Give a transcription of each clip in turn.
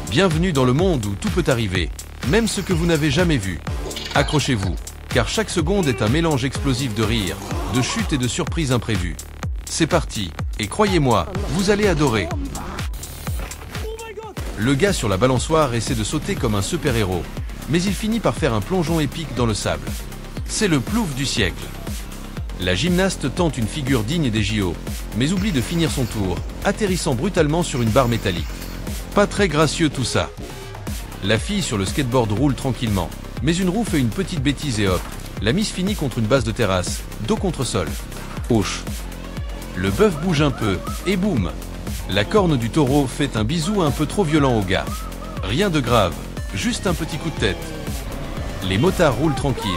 Bienvenue dans le monde où tout peut arriver, même ce que vous n'avez jamais vu. Accrochez-vous, car chaque seconde est un mélange explosif de rire, de chutes et de surprises imprévues. C'est parti, et croyez-moi, vous allez adorer. Le gars sur la balançoire essaie de sauter comme un super-héros, mais il finit par faire un plongeon épique dans le sable. C'est le plouf du siècle. La gymnaste tente une figure digne des JO, mais oublie de finir son tour, atterrissant brutalement sur une barre métallique. Pas très gracieux tout ça. La fille sur le skateboard roule tranquillement, mais une roue fait une petite bêtise et hop, la mise finit contre une base de terrasse, dos contre sol. Auch. Le bœuf bouge un peu, et boum! La corne du taureau fait un bisou un peu trop violent au gars. Rien de grave, juste un petit coup de tête. Les motards roulent tranquilles,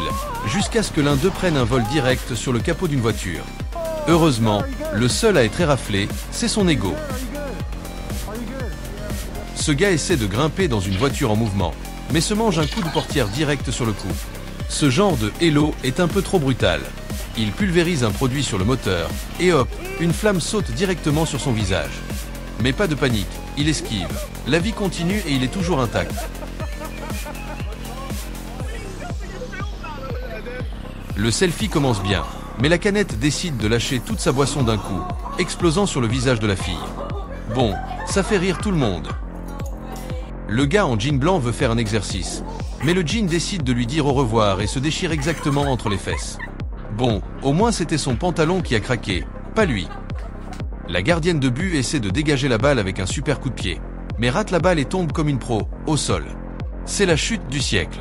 jusqu'à ce que l'un d'eux prenne un vol direct sur le capot d'une voiture. Heureusement, le seul à être éraflé, c'est son ego. Ce gars essaie de grimper dans une voiture en mouvement, mais se mange un coup de portière direct sur le cou. Ce genre de hello est un peu trop brutal. Il pulvérise un produit sur le moteur, et hop, une flamme saute directement sur son visage. Mais pas de panique, il esquive. La vie continue et il est toujours intact. Le selfie commence bien, mais la canette décide de lâcher toute sa boisson d'un coup, explosant sur le visage de la fille. Bon, ça fait rire tout le monde. Le gars en jean blanc veut faire un exercice, mais le jean décide de lui dire au revoir et se déchire exactement entre les fesses. Bon, au moins c'était son pantalon qui a craqué, pas lui. La gardienne de but essaie de dégager la balle avec un super coup de pied, mais rate la balle et tombe comme une pro, au sol. C'est la chute du siècle.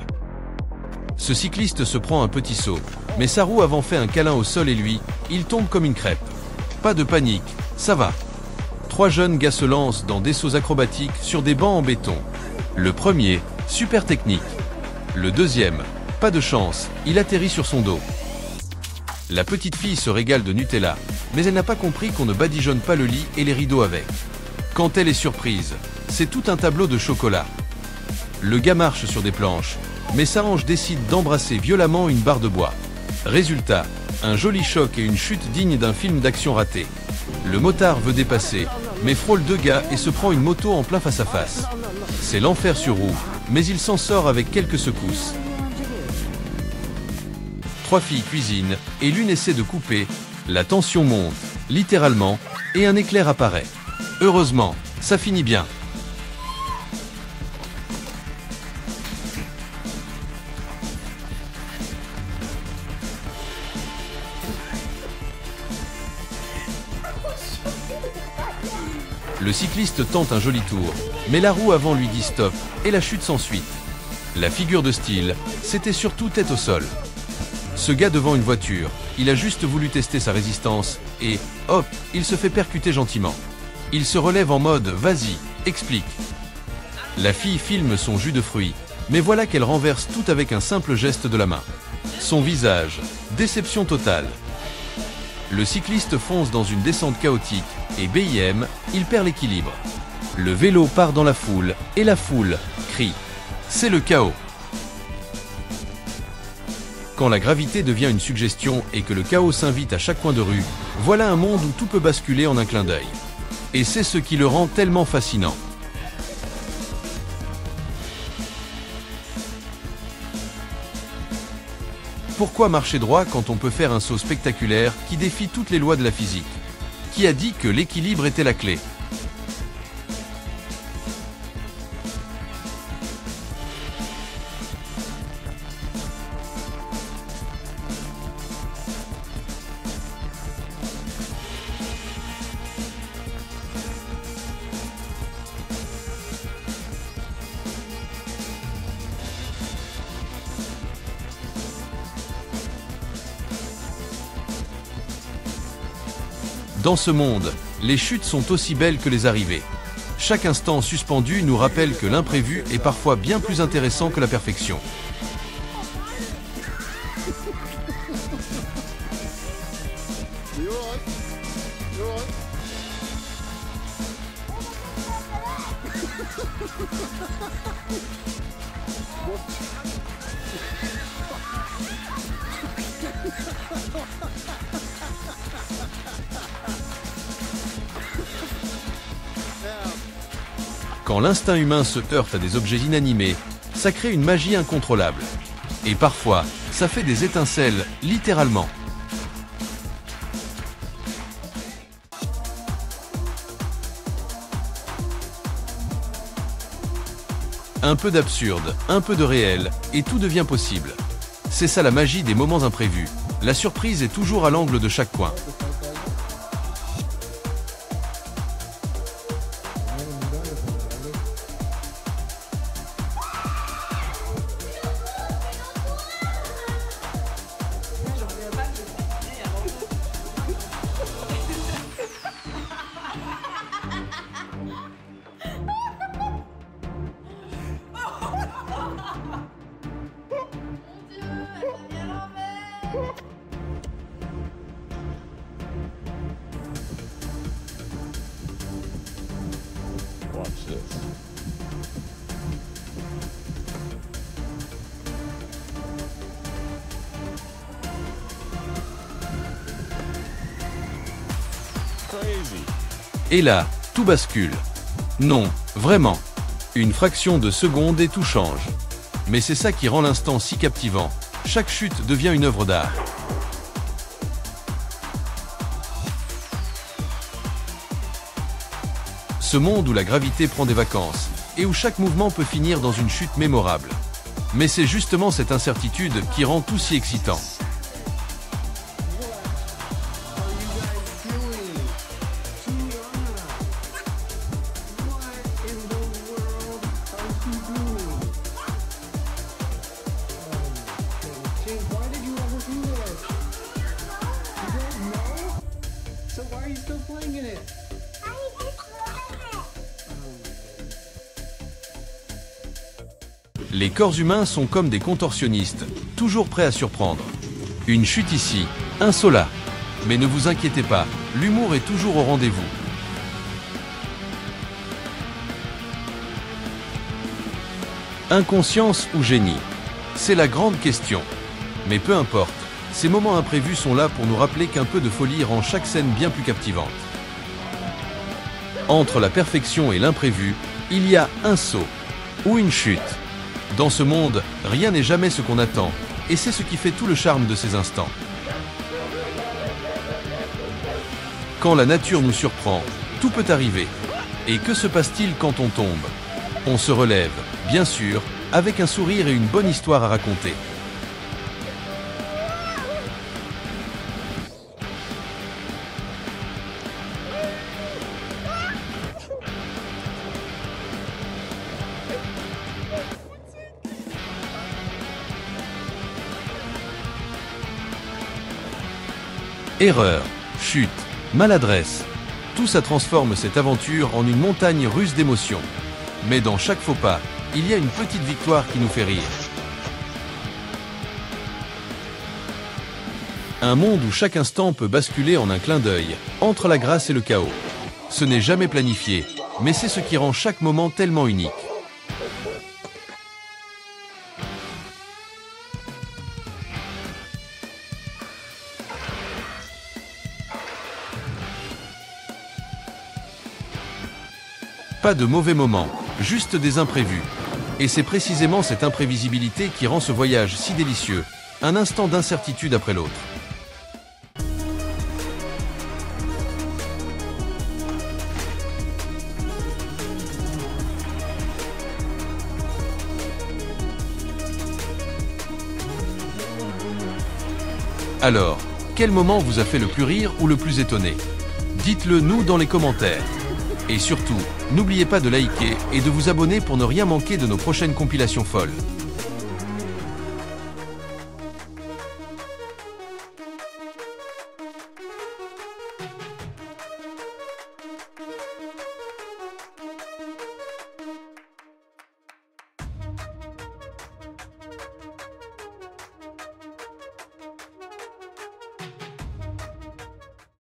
Ce cycliste se prend un petit saut, mais sa roue avant fait un câlin au sol et lui, il tombe comme une crêpe. Pas de panique, ça va. 3 jeunes gars se lancent dans des sauts acrobatiques sur des bancs en béton. Le premier, super technique. Le deuxième, pas de chance, il atterrit sur son dos. La petite fille se régale de Nutella, mais elle n'a pas compris qu'on ne badigeonne pas le lit et les rideaux avec. Quand elle est surprise, c'est tout un tableau de chocolat. Le gars marche sur des planches, mais sa hanche décide d'embrasser violemment une barre de bois. Résultat, un joli choc et une chute digne d'un film d'action raté. Le motard veut dépasser, mais frôle 2 gars et se prend une moto en plein face-à-face. C'est l'enfer sur roue, mais il s'en sort avec quelques secousses. 3 filles cuisinent, et l'une essaie de couper, la tension monte, littéralement, et un éclair apparaît. Heureusement, ça finit bien. Le cycliste tente un joli tour, mais la roue avant lui dit stop, et la chute s'ensuit. La figure de style, c'était surtout tête au sol. Ce gars devant une voiture, il a juste voulu tester sa résistance, et hop, il se fait percuter gentiment. Il se relève en mode « vas-y, explique ». La fille filme son jus de fruits, mais voilà qu'elle renverse tout avec un simple geste de la main. Son visage, déception totale. Le cycliste fonce dans une descente chaotique, et BIM, il perd l'équilibre. Le vélo part dans la foule, et la foule crie. C'est le chaos. Quand la gravité devient une suggestion et que le chaos s'invite à chaque coin de rue, voilà un monde où tout peut basculer en un clin d'œil. Et c'est ce qui le rend tellement fascinant. Pourquoi marcher droit quand on peut faire un saut spectaculaire qui défie toutes les lois de la physique? Qui a dit que l'équilibre était la clé? Dans ce monde, les chutes sont aussi belles que les arrivées. Chaque instant suspendu nous rappelle que l'imprévu est parfois bien plus intéressant que la perfection. Quand l'instinct humain se heurte à des objets inanimés, ça crée une magie incontrôlable. Et parfois, ça fait des étincelles, littéralement. Un peu d'absurde, un peu de réel, et tout devient possible. C'est ça la magie des moments imprévus. La surprise est toujours à l'angle de chaque coin. Watch this. Crazy. Et là, tout bascule. Non, vraiment. Une fraction de seconde et tout change. Mais c'est ça qui rend l'instant si captivant. Chaque chute devient une œuvre d'art. Ce monde où la gravité prend des vacances, et où chaque mouvement peut finir dans une chute mémorable. Mais c'est justement cette incertitude qui rend tout si excitant. Les corps humains sont comme des contorsionnistes, toujours prêts à surprendre. Une chute ici, un saut là. Mais ne vous inquiétez pas, l'humour est toujours au rendez-vous. Inconscience ou génie? C'est la grande question. Mais peu importe, ces moments imprévus sont là pour nous rappeler qu'un peu de folie rend chaque scène bien plus captivante. Entre la perfection et l'imprévu, il y a un saut ou une chute. Dans ce monde, rien n'est jamais ce qu'on attend, et c'est ce qui fait tout le charme de ces instants. Quand la nature nous surprend, tout peut arriver. Et que se passe-t-il quand on tombe? On se relève, bien sûr, avec un sourire et une bonne histoire à raconter. Erreur, chute, maladresse, tout ça transforme cette aventure en une montagne russe d'émotions. Mais dans chaque faux pas, il y a une petite victoire qui nous fait rire. Un monde où chaque instant peut basculer en un clin d'œil, entre la grâce et le chaos. Ce n'est jamais planifié, mais c'est ce qui rend chaque moment tellement unique. Pas de mauvais moments, juste des imprévus. Et c'est précisément cette imprévisibilité qui rend ce voyage si délicieux, un instant d'incertitude après l'autre. Alors, quel moment vous a fait le plus rire ou le plus étonné? Dites-le nous dans les commentaires. Et surtout, n'oubliez pas de liker et de vous abonner pour ne rien manquer de nos prochaines compilations folles.